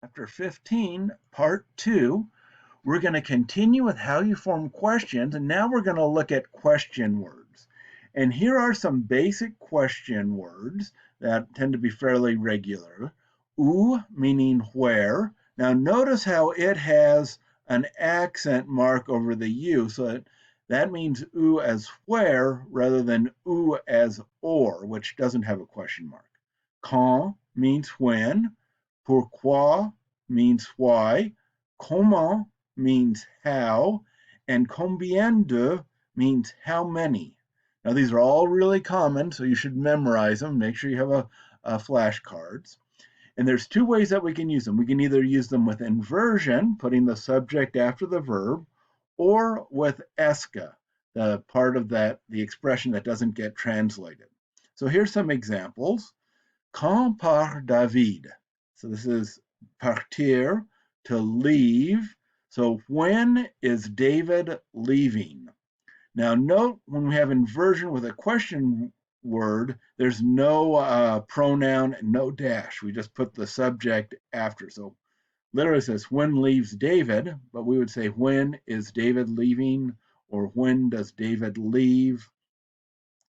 After 15, part 2, we're going to continue with how you form questions, and now we're going to look at question words. And here are some basic question words that tend to be fairly regular. Où meaning where. Now notice how it has an accent mark over the U, so that means où as where rather than où as or, which doesn't have a question mark. Quand means when. Pourquoi means why. Comment means how. And combien de means how many. Now, these are all really common, so you should memorize them. Make sure you have flashcards. And there's two ways that we can use them. We can either use them with inversion, putting the subject after the verb, or with esca, the part of the expression that doesn't get translated. So here's some examples. Quand part David? So this is partir, to leave. So when is David leaving? Now note when we have inversion with a question word, there's no pronoun and no dash. We just put the subject after. So literally says when leaves David, but we would say when is David leaving or when does David leave?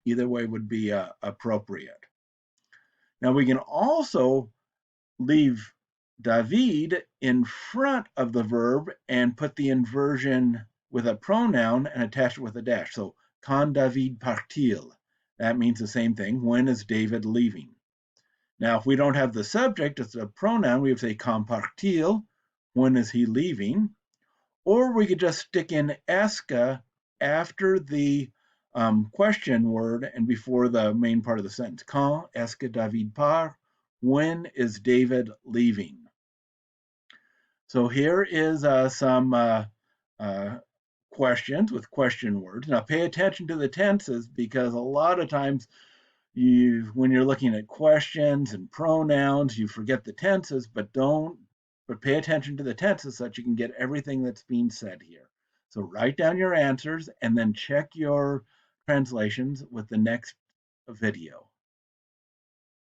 Either way would be appropriate. Now we can also leave David in front of the verb and put the inversion with a pronoun and attach it with a dash. So, quand David part-il? That means the same thing. When is David leaving? Now, if we don't have the subject, it's a pronoun, we would say quand part-il? When is he leaving? Or we could just stick in esca after the question word and before the main part of the sentence. Quand est-ce que David part? When is David leaving? So here is some questions with question words. Now pay attention to the tenses because a lot of times when you're looking at questions and pronouns, you forget the tenses, but pay attention to the tenses so that you can get everything that's being said here. So write down your answers and then check your translations with the next video.